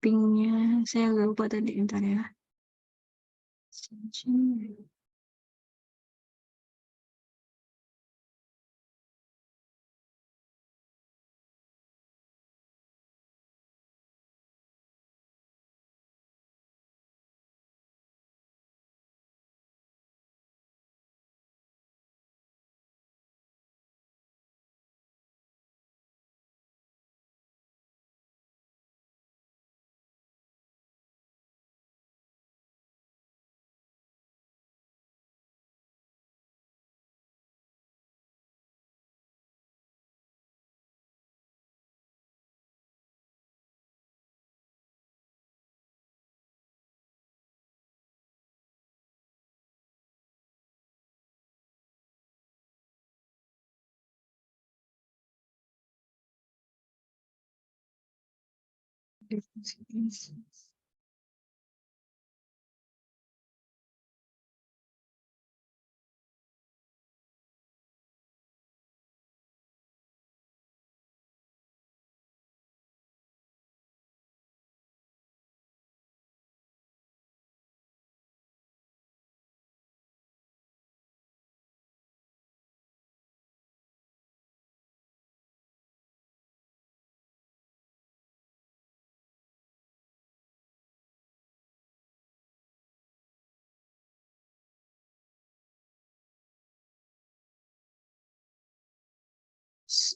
Speaker 1: Pingnya saya agak lupa tadi, bentar ya.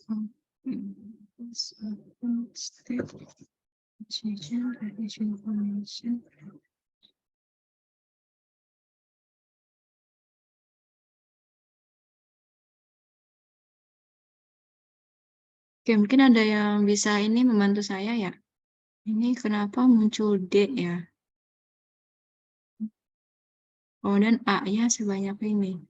Speaker 1: Information. Oke, mungkin ada yang bisa ini membantu saya ya. Ini kenapa muncul D ya? Oh, dan A-nya sebanyak ini.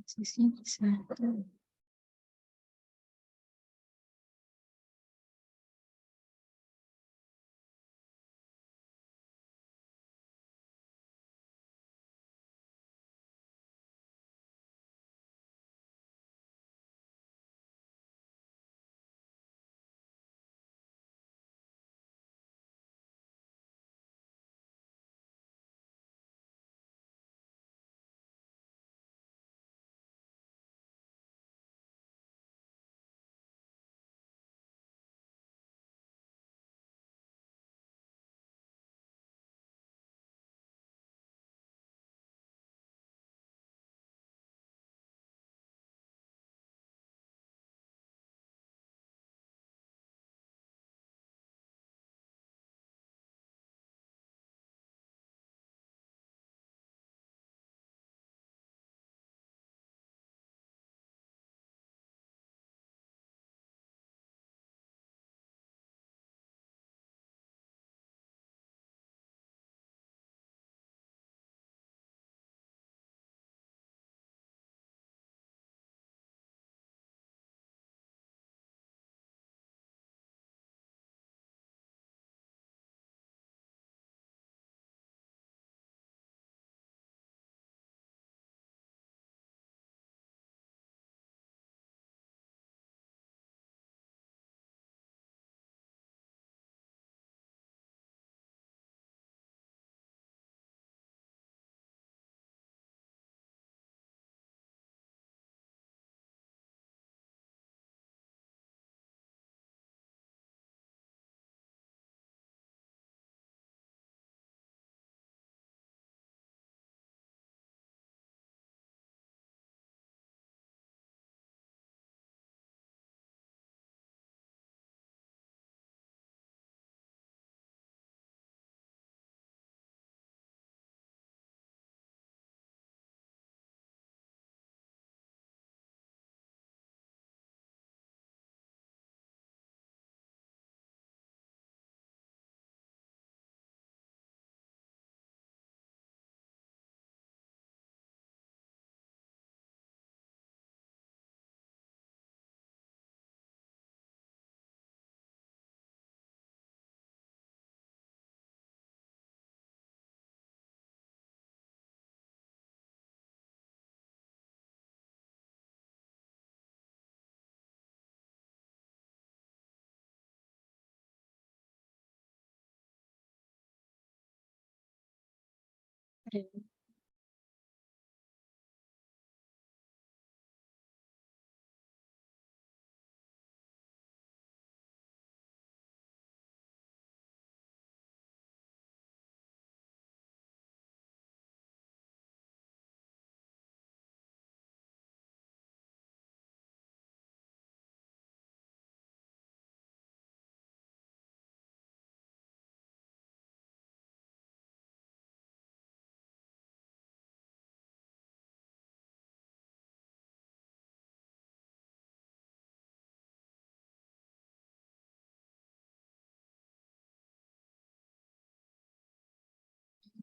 Speaker 1: Sisi bisa.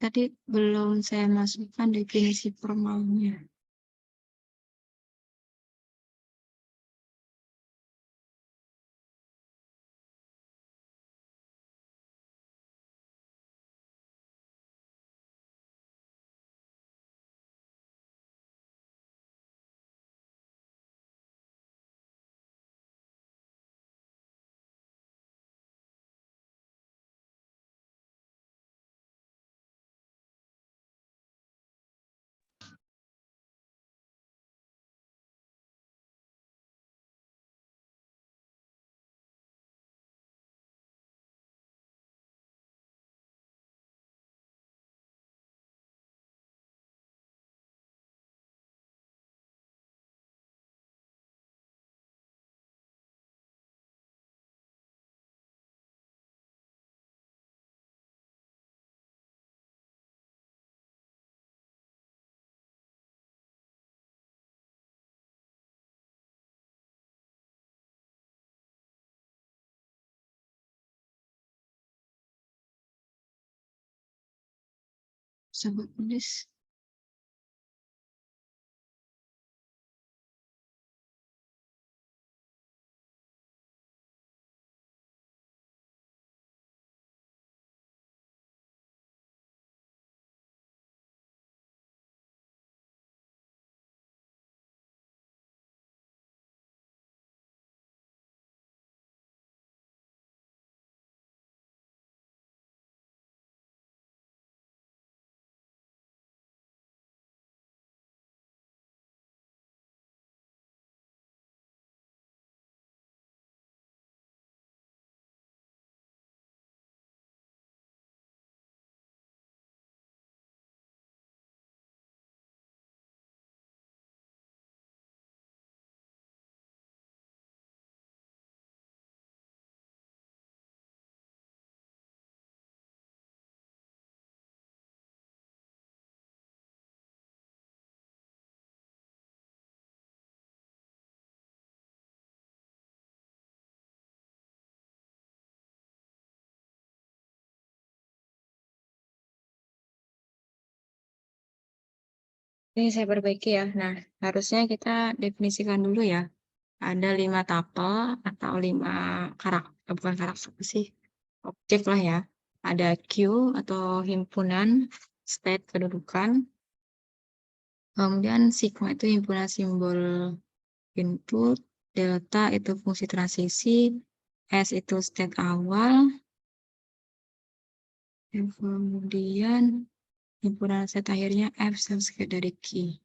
Speaker 1: Tadi belum saya masukkan definisi formalnya. Coba tulis. Ini saya perbaiki ya. Nah, harusnya kita definisikan dulu ya. Ada 5 tapel atau 5 bukan karakter apa sih, objek lah ya. Ada queue atau himpunan, state kedudukan, kemudian sigma itu himpunan simbol input, delta itu fungsi transisi, S itu state awal, dan kemudian himpunan set akhirnya F subscript dari key.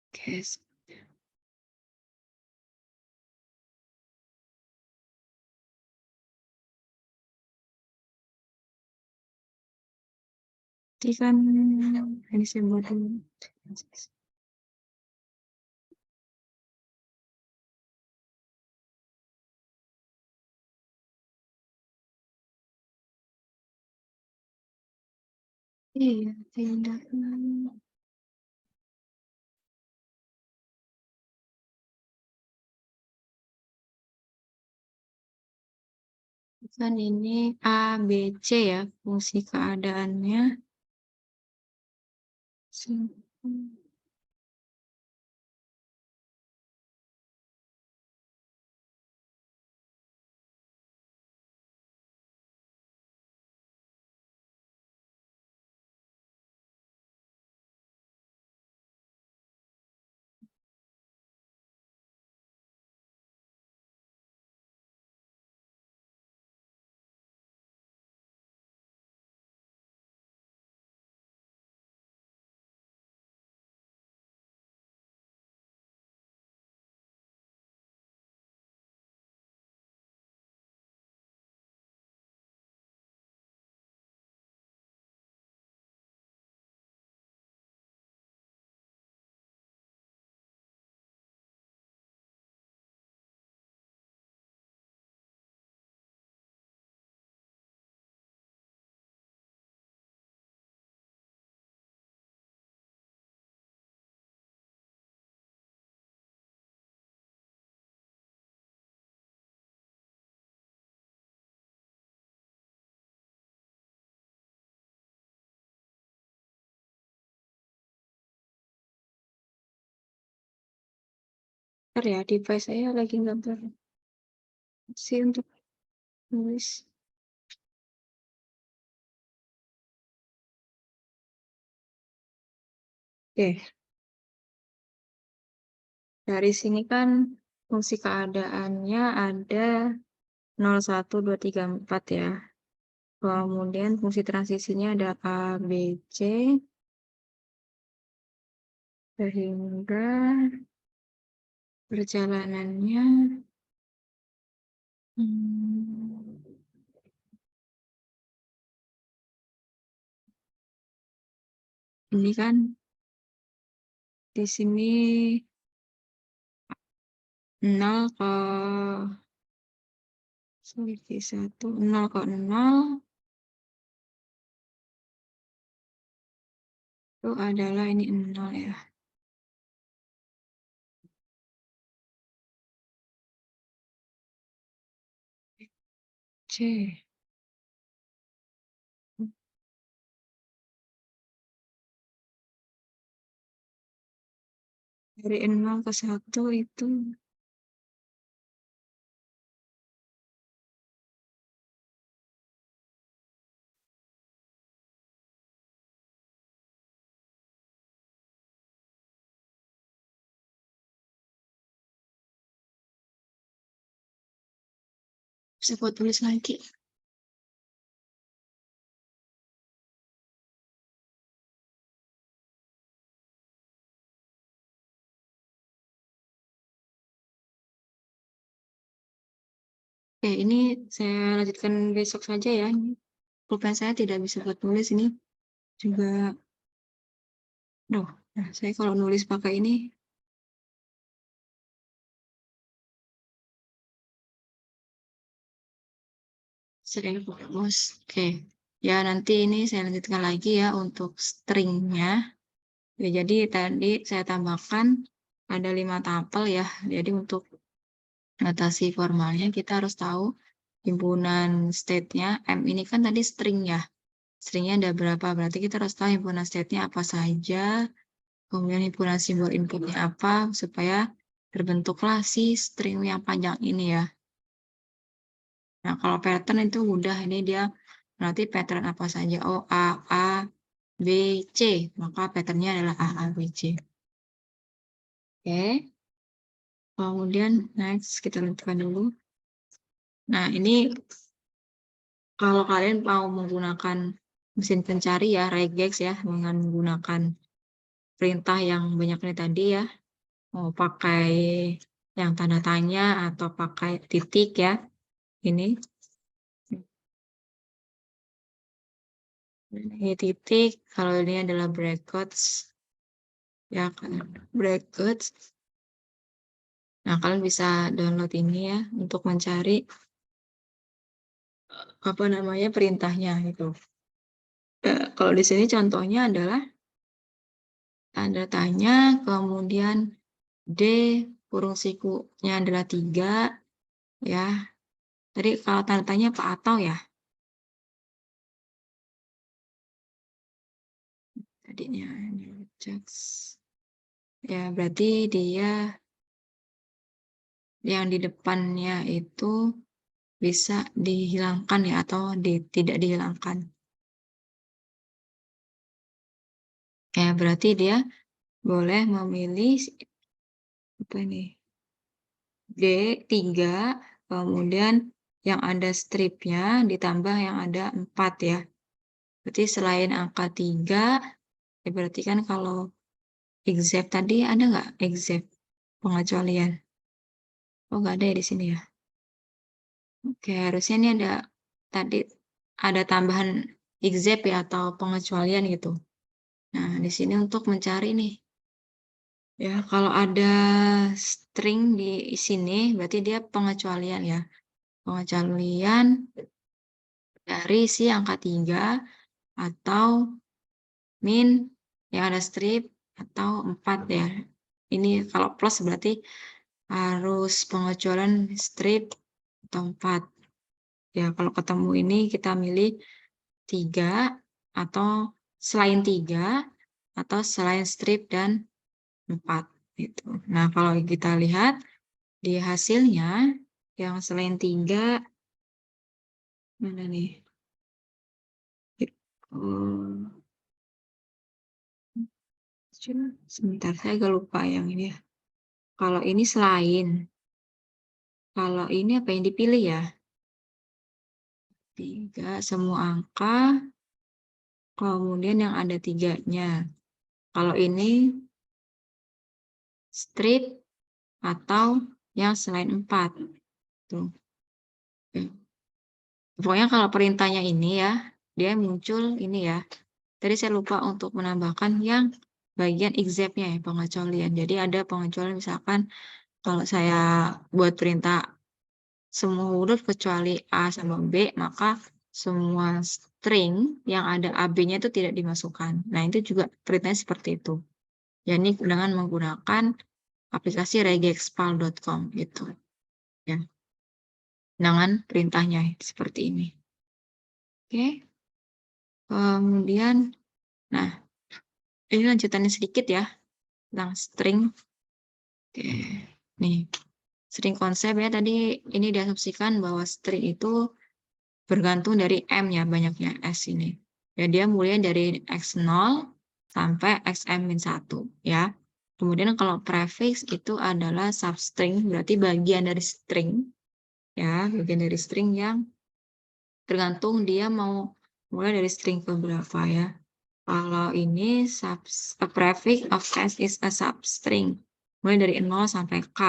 Speaker 1: Oke. Jadi kan ini saya buat dulu. Iya, tidak. Kan ini A, B, C ya, fungsi keadaannya. Bentar ya, device saya lagi nggak berfungsi untuk nulis. Oke, dari sini kan fungsi keadaannya ada 0, 1, 2, 3, 4 ya. Kemudian fungsi transisinya ada A, B, C, sehingga perjalanannya ini kan di sini 0 ke 1, 0 ke 0 itu adalah ini 0 ya. C. dari 0 ke 1 itu bisa buat tulis lagi. Oke, ini saya lanjutkan besok saja ya. Pulpen saya tidak bisa buat tulis ini juga. Duh, nah saya kalau nulis pakai ini sering pakai mouse. Oke, ya nanti ini saya lanjutkan lagi ya untuk stringnya. Ya, jadi tadi saya tambahkan ada 5 tapel ya. Jadi untuk notasi formalnya kita harus tahu himpunan state-nya. M ini kan tadi string ya. Stringnya ada berapa? Berarti kita harus tahu himpunan state-nya apa saja. Kemudian himpunan simbol inputnya apa supaya terbentuklah si string yang panjang ini ya. Nah, kalau pattern itu mudah. Ini dia berarti pattern apa saja. Oh, A, B, C. Maka patternnya adalah A, B, C. Oke. Kemudian next kita lanjutkan dulu. Nah, ini kalau kalian mau menggunakan mesin pencari ya, regex ya, dengan menggunakan perintah yang banyak ini tadi ya, mau pakai yang tanda tanya atau pakai titik ya, ini titik, kalau ini adalah brackets, ya kan, brackets. Nah, kalian bisa download ini ya, untuk mencari apa namanya perintahnya gitu. Kalau di sini contohnya adalah tanda tanya, kemudian D, kurung sikunya adalah 3, ya. Tadi kalau tanda tanya apa atau ya? Tadinya just. Ya, berarti dia yang di depannya itu bisa dihilangkan ya atau tidak dihilangkan. Ya, berarti dia boleh memilih apa ini? D3, kemudian yang ada stripnya ditambah yang ada 4 ya. Berarti selain angka 3, ya berarti kan kalau exact tadi ada nggak exact pengecualian? Oh, nggak ada ya di sini ya. Oke, harusnya ini ada tadi ada tambahan exact ya atau pengecualian gitu. Nah, di sini untuk mencari nih. Ya, kalau ada string di sini berarti dia pengecualian ya. Pengecualian dari si angka 3 atau min yang ada strip atau 4 ya. Ini kalau plus berarti harus pengecualian strip atau 4. Ya, kalau ketemu ini kita milih 3 atau selain 3 atau selain strip dan 4 gitu. Nah, kalau kita lihat di hasilnya yang selain 3 mana nih? Hmm, sebentar saya agak lupa yang ini ya. Kalau ini selain, kalau ini apa yang dipilih ya? 3 semua angka, kemudian yang ada 3-nya. Kalau ini strip atau yang selain 4. Tuh. Pokoknya kalau perintahnya ini ya, dia muncul ini ya. Tadi saya lupa untuk menambahkan yang bagian exact-nya ya, pengecualian. Jadi ada pengecualian misalkan kalau saya buat perintah semua huruf kecuali A sama B, maka semua string yang ada AB-nya itu tidak dimasukkan. Nah, itu juga perintahnya seperti itu. Yani dengan menggunakan aplikasi regexpal.com gitu. Ya. Dengan perintahnya seperti ini. Oke. Kemudian, nah, ini lanjutannya sedikit ya tentang string. Oke, nih string konsep ya, tadi ini diasumsikan bahwa string itu bergantung dari M ya, banyaknya S ini. Ya, dia mulai dari X0 sampai XM-1 ya. Kemudian kalau prefix itu adalah substring, berarti bagian dari string ya, bagian dari string yang tergantung dia mau mulai dari string ke berapa ya. Kalau ini a prefix of S is a substring, mulai dari 0 sampai K.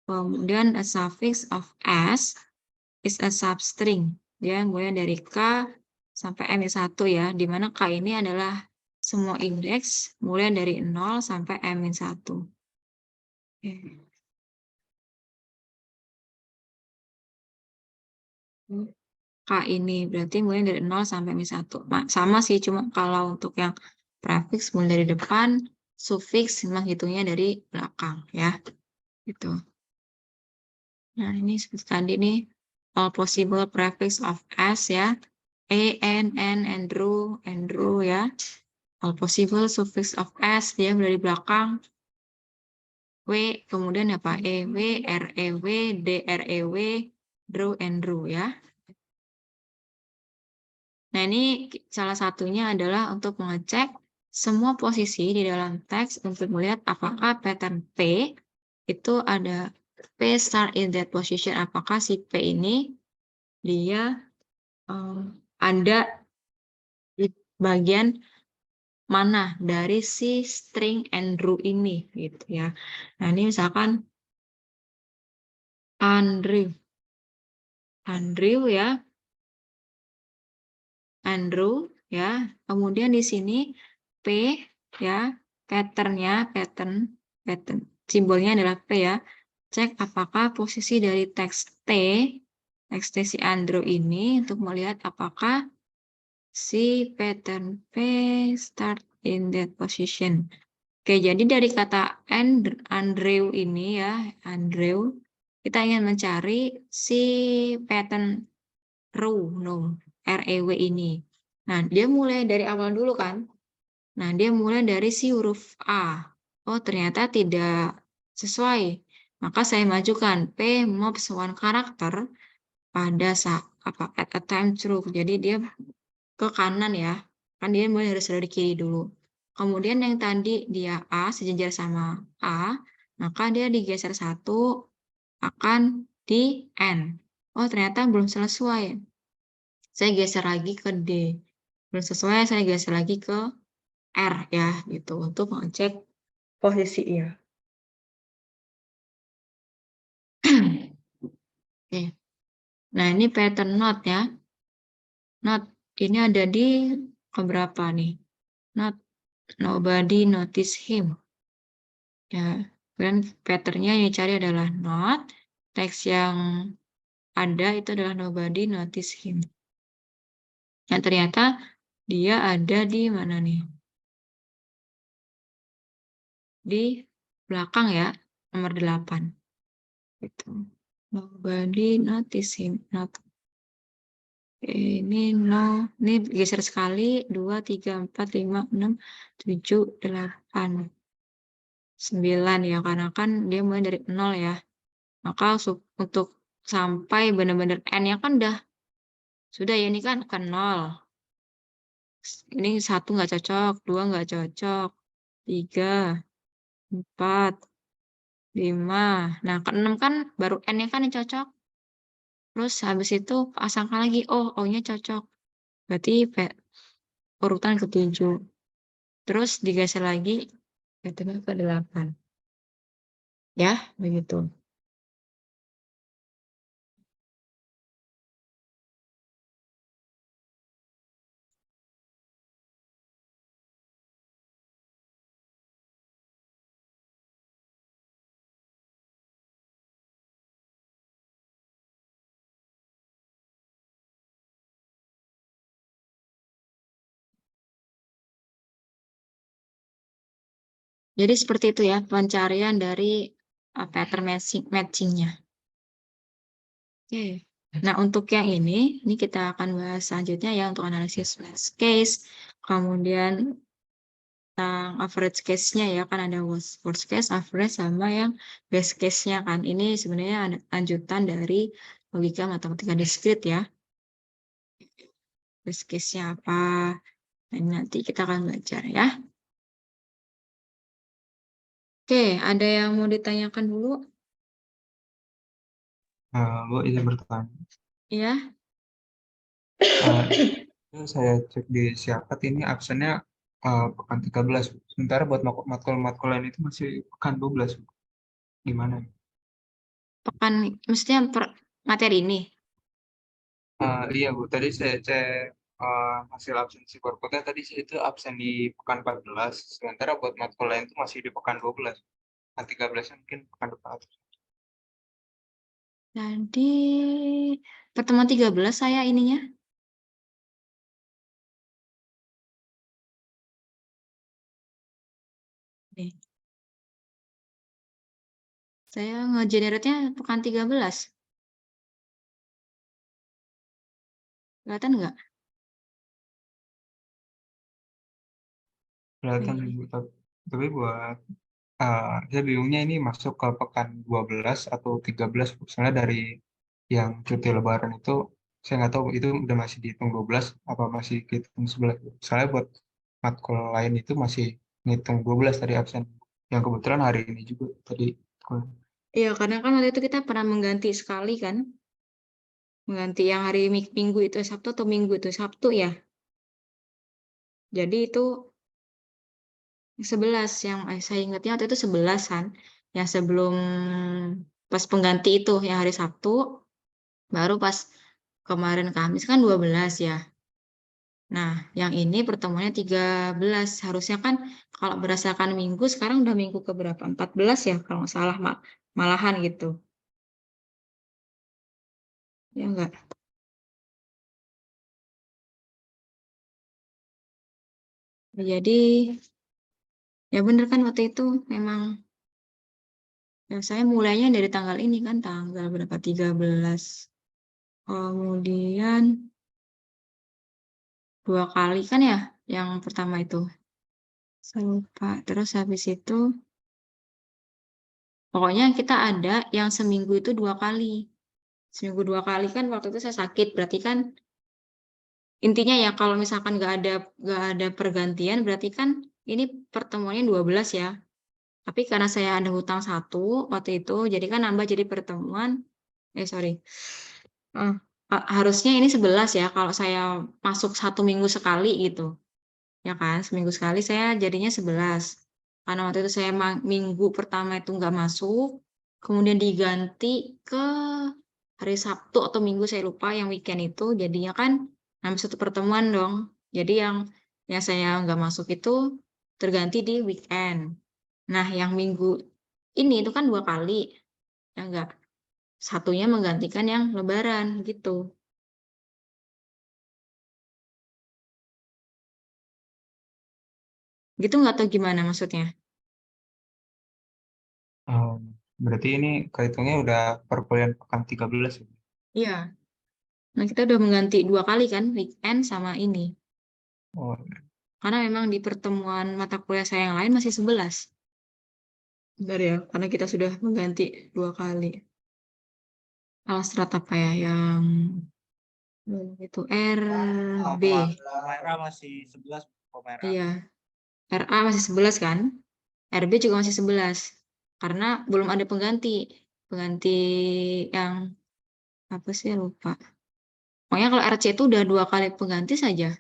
Speaker 1: Kemudian a suffix of S is a substring, ya mulai dari K sampai M-1 ya, di mana K ini adalah semua indeks mulai dari 0 sampai M-1. K ini berarti mulai dari 0 sampai M-1. Sama sih, cuma kalau untuk yang prefix mulai dari depan, suffix menghitungnya dari belakang ya. Gitu. Nah, ini seperti tadi nih, all possible prefix of S ya. N, Andrew ya. All possible suffix of S, dia dari belakang. W, kemudian apa? EW, REW, DREW, Andrew ya. Nah, ini salah satunya adalah untuk mengecek semua posisi di dalam teks untuk melihat apakah pattern P itu ada P start in that position. Apakah si P ini dia ada di bagian mana dari si string Andrew ini gitu ya. Nah, ini misalkan Andrew ya, Andrew ya. Kemudian di sini P ya, pattern simbolnya adalah P ya. Cek apakah posisi dari teks T si Andrew ini untuk melihat apakah si pattern P start in that position. Oke, jadi dari kata Andrew ini ya, Andrew, kita ingin mencari si pattern REW ini. Nah, dia mulai dari awal dulu kan? Nah, dia mulai dari si huruf A. Oh, ternyata tidak sesuai. Maka saya majukan P mobs one karakter pada at a time true. Jadi dia ke kanan ya. Kan dia mulai dari kiri dulu. Kemudian yang tadi dia A sejajar sama A, maka dia digeser satu akan di N. Oh, ternyata belum sesuai. Saya geser lagi ke D. Belum sesuai, saya geser lagi ke R ya, gitu, untuk mengecek posisinya. Oke. Nah, ini pattern not ya. Not ini ada di keberapa nih? Not nobody notice him. Ya, dan patternnya yang dicari adalah not. Teks yang ada itu adalah nobody notice him. Yang ternyata dia ada di mana nih? Di belakang ya, nomor 8. Gitu. Nobody notice him. Not. Ini ini geser sekali, 2, 3, 4, 5, 6, 7, 8, 9 ya, karena kan dia mulai dari 0 ya. Maka untuk sampai benar-benar N-nya kan sudah ya, ini kan ke 0. Ini 1 nggak cocok, 2 nggak cocok, 3, 4, 5. Nah, ke 6 kan baru N-nya kan yang cocok. Terus habis itu pasangkan lagi, oh, O-nya cocok. Berarti urutan ke-7. Terus digeser lagi, ke 8. Ya, begitu. Jadi seperti itu ya, pencarian dari pattern matching-nya. Oke. Nah, untuk yang ini kita akan bahas selanjutnya ya, untuk analisis match case, kemudian tentang average case-nya ya, kan ada worst case, average, sama yang best case-nya kan. Ini sebenarnya ada lanjutan dari logika matematika diskrit ya. Best case-nya apa? Dan nanti kita akan belajar ya. Oke, ada yang mau ditanyakan dulu?
Speaker 2: Bu, izin bertanya.
Speaker 1: Ya,
Speaker 2: Eh, Itu saya cek di Siakat ini absennya pekan 13. Sementara buat matkul-matkul lain itu masih pekan 12. Gimana?
Speaker 1: pekan, maksudnya materi ini.
Speaker 2: Iya Bu, tadi saya cek hasil absensi barcode tadi sih itu absen di pekan 14. Sementara buat matkul lain itu masih di pekan 12. Pekan 13 mungkin pekan depan.
Speaker 1: Jadi, pertemuan 13 saya ininya. Nih, saya nge-generate-nya pekan 13. Kelihatan nggak?
Speaker 2: Kelihatan
Speaker 1: Nih.
Speaker 2: Ibu, tapi buat saya bingungnya ini masuk ke pekan 12 atau 13. Misalnya dari yang cuti lebaran itu, saya nggak tahu itu udah masih dihitung 12 apa masih dihitung 11. Soalnya buat matkul lain itu masih ngitung 12 tadi absen. Yang kebetulan hari ini juga tadi.
Speaker 1: Iya, karena kan waktu itu kita pernah mengganti sekali kan. Mengganti yang hari Minggu itu Sabtu atau Minggu itu Sabtu ya. Jadi itu 11 yang saya ingatnya waktu itu 11 kan. Yang sebelum pas pengganti itu yang hari Sabtu, baru pas kemarin Kamis kan 12 ya. Nah, yang ini pertemuannya 13. Harusnya kan kalau berdasarkan minggu, sekarang udah minggu ke berapa? 14 ya, kalau nggak salah malahan gitu. Ya enggak? Jadi, ya bener kan waktu itu memang ya saya mulainya dari tanggal ini kan, tanggal berapa? 13. Kemudian 2 kali kan ya, yang pertama itu. Saya lupa. Terus habis itu, pokoknya kita ada yang seminggu itu 2 kali. Seminggu 2 kali kan waktu itu saya sakit, berarti kan intinya ya kalau misalkan nggak ada pergantian berarti kan ini pertemuannya 12 ya. Tapi karena saya ada hutang 1 waktu itu, jadi kan nambah jadi pertemuan. Sorry. Eh, harusnya ini 11 ya kalau saya masuk 1 minggu sekali gitu. Ya kan, seminggu sekali saya jadinya 11. Karena waktu itu saya minggu pertama itu nggak masuk, kemudian diganti ke hari Sabtu atau Minggu saya lupa yang weekend itu, jadinya kan nambah 1 pertemuan dong. Jadi yang saya nggak masuk itu terganti di weekend. Nah, yang minggu ini itu kan 2 kali, ya enggak. Satunya menggantikan yang Lebaran gitu. Gitu nggak tahu gimana maksudnya?
Speaker 2: Um, Berarti ini kehitungnya udah perkuliahan pekan 13 ya?
Speaker 1: Iya. Nah, kita udah mengganti 2 kali kan, weekend sama ini.
Speaker 2: Oh,
Speaker 1: Karena memang di pertemuan mata kuliah saya yang lain masih 11. Bentar ya, karena kita sudah mengganti 2 kali. Alstrat apa ya, yang itu RB.
Speaker 3: Merah masih 11 merah.
Speaker 1: Iya, RA masih 11 kan? RB juga masih 11. Karena belum ada pengganti. Pengganti yang apa sih, lupa. Pokoknya kalau RC itu udah 2 kali pengganti saja.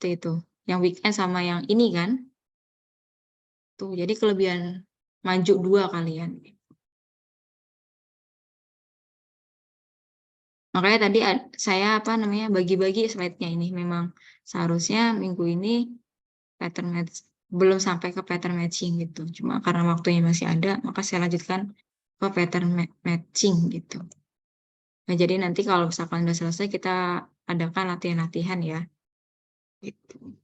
Speaker 1: Itu. Yang weekend sama yang ini kan. Tuh, jadi kelebihan maju 2 kalian. Makanya tadi saya apa namanya bagi-bagi slide-nya ini memang seharusnya minggu ini pattern match belum sampai ke pattern matching gitu. Cuma karena waktunya masih ada, maka saya lanjutkan ke pattern matching gitu. Nah, jadi nanti kalau misalkan udah selesai kita adakan latihan-latihan ya. Gitu.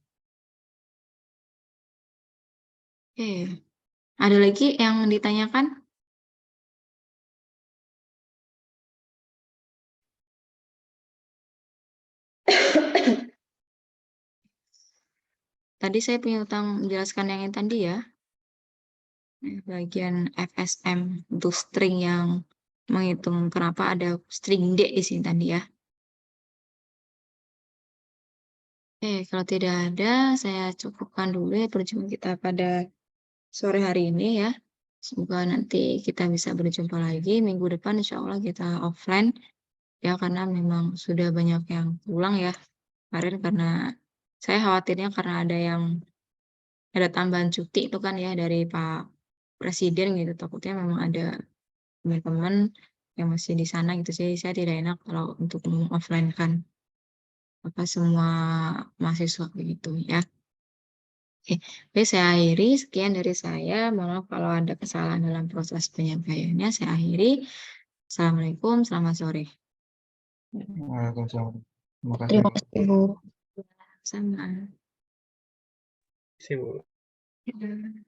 Speaker 1: Oke, ada lagi yang ditanyakan? tadi saya punya utang menjelaskan yang ini tadi ya. Bagian FSM untuk string yang menghitung kenapa ada string D di sini tadi ya. Oke, kalau tidak ada, saya cukupkan dulu ya perjumpaan kita pada sore hari ini ya. Semoga nanti kita bisa berjumpa lagi minggu depan, insya Allah kita offline ya, karena memang sudah banyak yang pulang ya kemarin, karena saya khawatirnya karena ada tambahan cuti itu kan ya dari Pak Presiden gitu, takutnya memang ada teman-teman yang masih di sana gitu. Jadi saya tidak enak kalau untuk offline kan apa semua mahasiswa begitu ya. Oke, oke, saya akhiri. Sekian dari saya. Mohon maaf kalau ada kesalahan dalam proses penyampaiannya. Saya akhiri. Assalamualaikum, selamat sore.
Speaker 2: Waalaikumsalam. Terima kasih.
Speaker 1: Terima kasih, Bu. Sama.
Speaker 3: Sih, Bu.
Speaker 1: Ya.